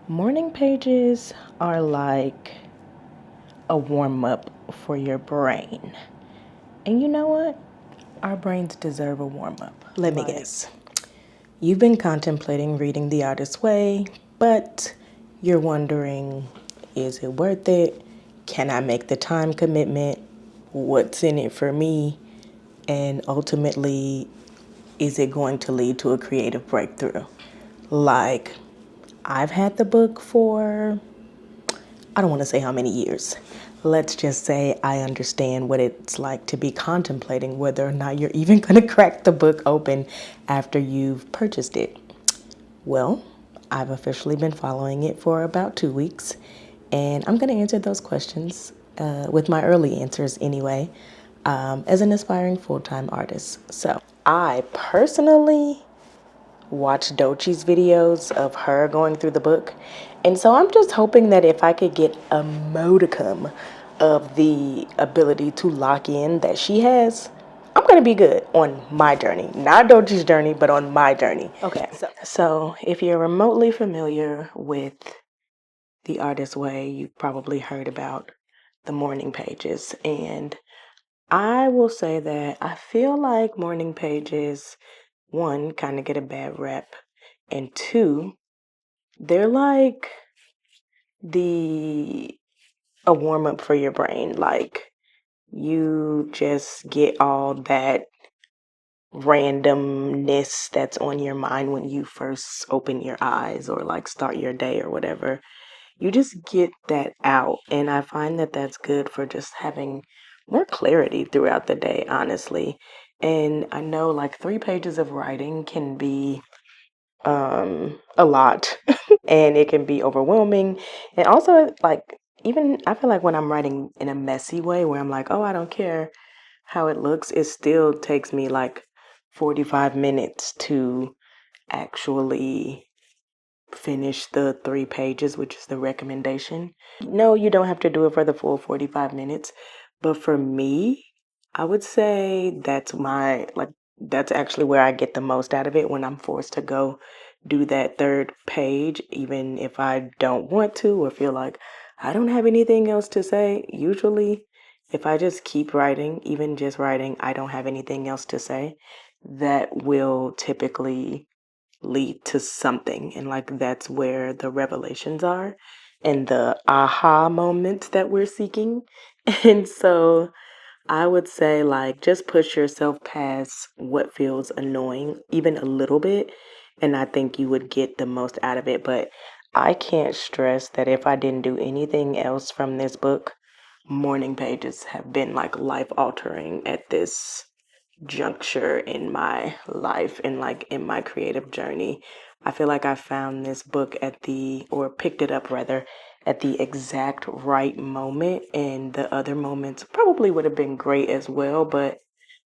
Morning pages are like a warm up for your brain. And you know what? Our brains deserve a warm up. Let me guess. You've been contemplating reading The Artist's Way, but you're wondering, is it worth it? Can I make the time commitment? What's in it for me? And ultimately, is it going to lead to a creative breakthrough? Like, I've had the book for, I don't want to say how many years. Let's just say I understand what it's like to be contemplating whether or not you're even going to crack the book open after you've purchased it. Well, I've officially been following it for about 2 weeks, and I'm going to answer those questions with my early answers anyway, as an aspiring full-time artist. So I personally watch Dochi's videos of her going through the book. And so I'm just hoping that if I could get a modicum of the ability to lock in that she has, I'm going to be good on my journey. Not Dochi's journey, but on my journey. Okay, so if you're remotely familiar with The Artist's Way, you've probably heard about the morning pages. And I will say that I feel like morning pages, one, kind of get a bad rep, and two, they're like the a warm up for your brain. Like, you just get all that randomness that's on your mind when you first open your eyes or like start your day or whatever. You just get that out, and I find that that's good for just having more clarity throughout the day, honestly. And I know like 3 pages of writing can be a lot and it can be overwhelming. And also, like, even I feel like when I'm writing in a messy way where I'm like, oh, I don't care how it looks, it still takes me like 45 minutes to actually finish the 3 pages, which is the recommendation. No, you don't have to do it for the full 45 minutes, but for me, I would say that's actually where I get the most out of it, when I'm forced to go do that third page, even if I don't want to or feel like I don't have anything else to say. Usually, if I just keep writing, even just writing, I don't have anything else to say, that will typically lead to something. And like, that's where the revelations are and the aha moments that we're seeking. And so I would say, like, just push yourself past what feels annoying, even a little bit, and I think you would get the most out of it. But I can't stress that if I didn't do anything else from this book, morning pages have been like life altering at this juncture in my life and like in my creative journey. I feel like I found this book or picked it up rather, at the exact right moment, and the other moments probably would have been great as well. But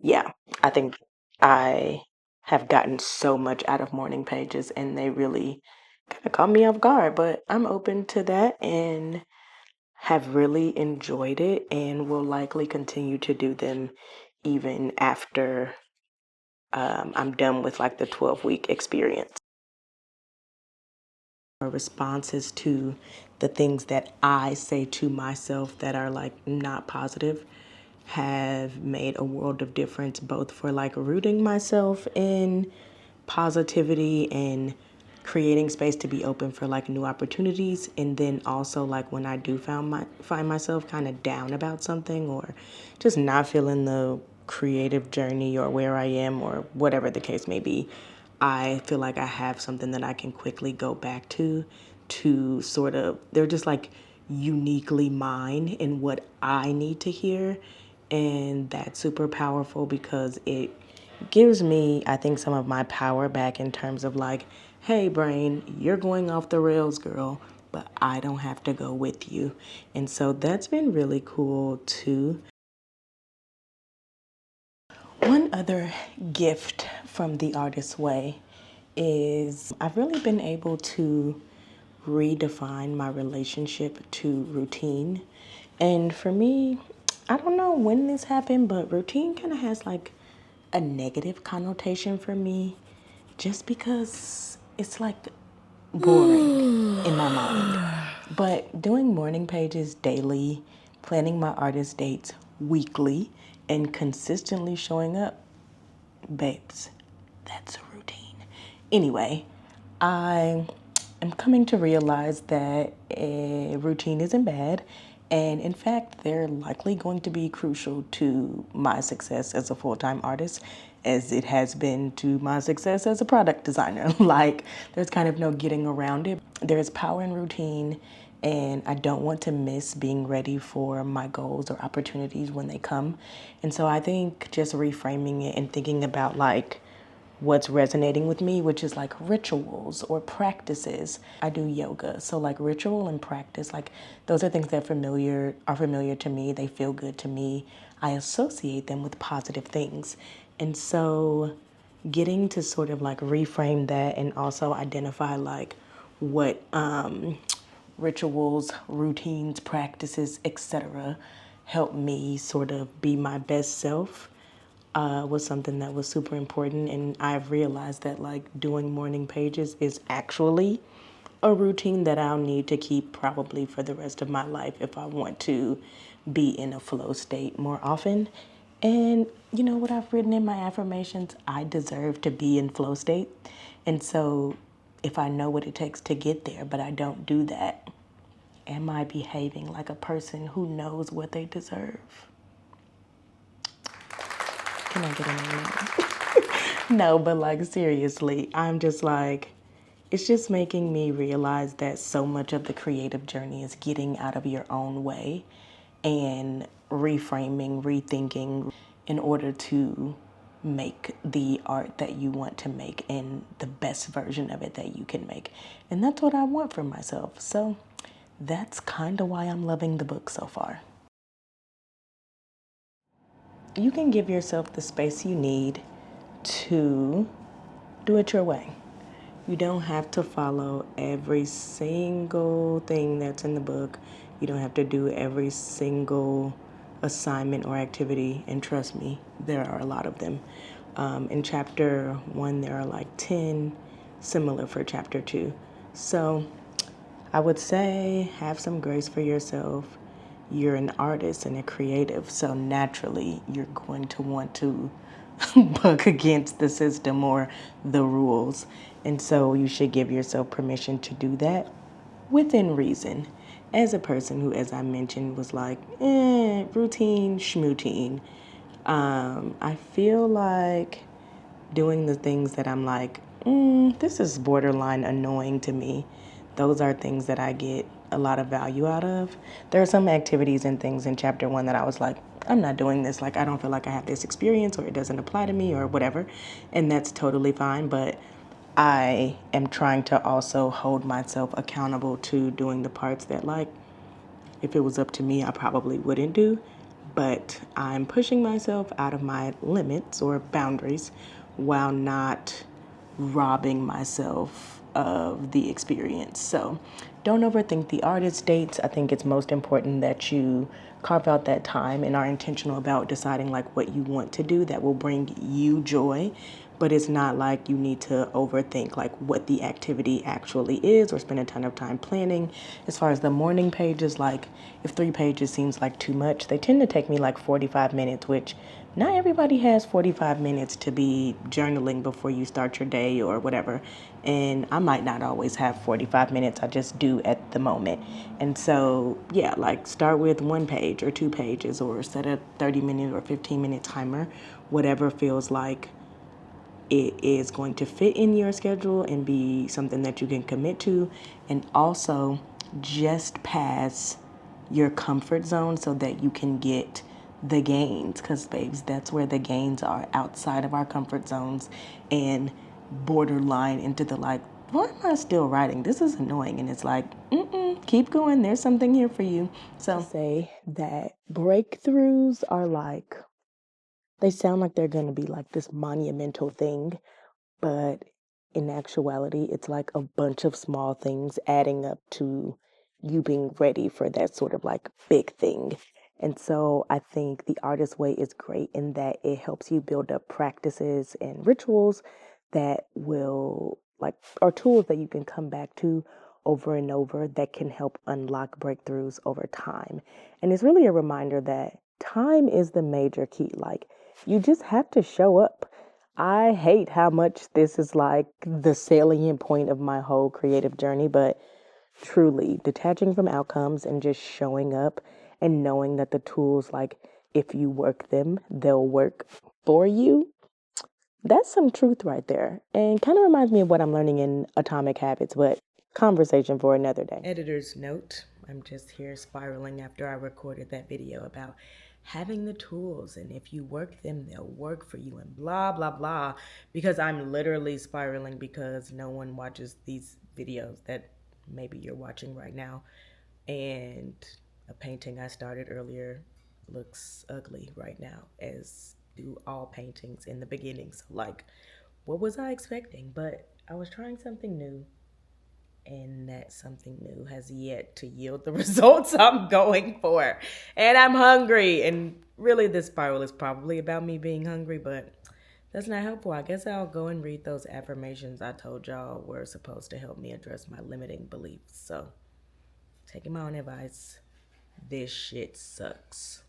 yeah, I think I have gotten so much out of morning pages, and they really kind of caught me off guard. But I'm open to that and have really enjoyed it, and will likely continue to do them even after I'm done with like the 12-week experience. Responses to the things that I say to myself that are like not positive have made a world of difference, both for like rooting myself in positivity and creating space to be open for like new opportunities, and then also like when I do find myself kind of down about something or just not feeling the creative journey or where I am or whatever the case may be, I feel like I have something that I can quickly go back to sort of, they're just like uniquely mine and what I need to hear. And that's super powerful because it gives me, I think, some of my power back in terms of like, hey, brain, you're going off the rails, girl, but I don't have to go with you. And so that's been really cool too. One other gift from The Artist's Way is I've really been able to redefine my relationship to routine. And for me, I don't know when this happened, but routine kind of has like a negative connotation for me, just because it's like boring in my mind. But doing morning pages daily, planning my artist dates weekly, and consistently showing up, babes, that's a routine. Anyway, I am coming to realize that a routine isn't bad. And in fact, they're likely going to be crucial to my success as a full time artist, as it has been to my success as a product designer. Like, there's kind of no getting around it. There's power in routine, and I don't want to miss being ready for my goals or opportunities when they come. And so I think just reframing it and thinking about like what's resonating with me, which is like rituals or practices. I do yoga, so like ritual and practice, like those are things that are familiar to me. They feel good to me. I associate them with positive things. And so getting to sort of like reframe that and also identify like what rituals, routines, practices, etc. help me sort of be my best self was something that was super important. And I've realized that like doing morning pages is actually a routine that I'll need to keep probably for the rest of my life if I want to be in a flow state more often. And you know what I've written in my affirmations? I deserve to be in flow state. And so if I know what it takes to get there, but I don't do that, am I behaving like a person who knows what they deserve? Can I get an amen? No, but like seriously, I'm just like, it's just making me realize that so much of the creative journey is getting out of your own way and reframing, rethinking in order to make the art that you want to make and the best version of it that you can make. And that's what I want for myself. So that's kind of why I'm loving the book so far. You can give yourself the space you need to do it your way. You don't have to follow every single thing that's in the book. You don't have to do every single assignment or activity. And trust me, there are a lot of them. In chapter 1, there are like 10, similar for chapter 2. So I would say have some grace for yourself. You're an artist and a creative, so naturally you're going to want to buck against the system or the rules. And so you should give yourself permission to do that within reason. As a person who, as I mentioned, was like, routine, schmootine, I feel like doing the things that I'm like, this is borderline annoying to me. Those are things that I get a lot of value out of. There are some activities and things in chapter 1 that I was like, I'm not doing this. Like, I don't feel like I have this experience or it doesn't apply to me or whatever. And that's totally fine. But I am trying to also hold myself accountable to doing the parts that, like, if it was up to me, I probably wouldn't do. But I'm pushing myself out of my limits or boundaries while not robbing myself of the experience. So don't overthink the artist dates. I think it's most important that you carve out that time and are intentional about deciding like what you want to do that will bring you joy. But it's not like you need to overthink like what the activity actually is or spend a ton of time planning. As far as the morning pages, like if 3 pages seems like too much, they tend to take me like 45 minutes, which not everybody has 45 minutes to be journaling before you start your day or whatever. And I might not always have 45 minutes, I just do at the moment. And so, yeah, like start with 1 page or 2 pages or set a 30-minute or 15-minute timer, whatever feels like it is going to fit in your schedule and be something that you can commit to. And also just pass your comfort zone so that you can get the gains, because babes, that's where the gains are, outside of our comfort zones and borderline into the like, why am I still writing? This is annoying. And it's like, keep going, there's something here for you. So say that breakthroughs are like, they sound like they're going to be like this monumental thing, but in actuality, it's like a bunch of small things adding up to you being ready for that sort of like big thing. And so I think the artist way is great in that it helps you build up practices and rituals that will like or tools that you can come back to over and over that can help unlock breakthroughs over time. And it's really a reminder that time is the major key. Like you just have to show up. I hate how much this is like the salient point of my whole creative journey, but truly detaching from outcomes and just showing up and knowing that the tools, like if you work them, they'll work for you. That's some truth right there. And kind of reminds me of what I'm learning in Atomic Habits, but conversation for another day. Editor's note, I'm just here spiraling after I recorded that video about having the tools, and if you work them, they'll work for you, and blah, blah, blah. Because I'm literally spiraling because no one watches these videos that maybe you're watching right now. And a painting I started earlier looks ugly right now, as do all paintings in the beginning. So, like, what was I expecting? But I was trying something new, and that something new has yet to yield the results I'm going for. And I'm hungry. And really, this spiral is probably about me being hungry, but that's not helpful. I guess I'll go and read those affirmations I told y'all were supposed to help me address my limiting beliefs. So, taking my own advice, this shit sucks.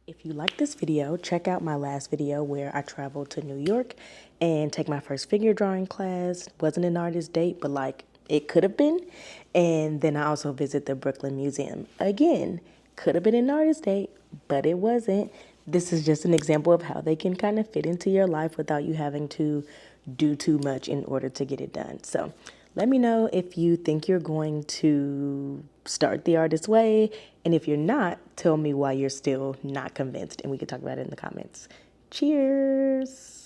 If you like this video, check out my last video where I traveled to New York and take my first figure drawing class. Wasn't an artist date, but like it could have been. And then I also visit the Brooklyn Museum. Again, could have been an artist date, but it wasn't. This is just an example of how they can kind of fit into your life without you having to do too much in order to get it done. So let me know if you think you're going to start the artist way. And if you're not, tell me why you're still not convinced. And we can talk about it in the comments. Cheers.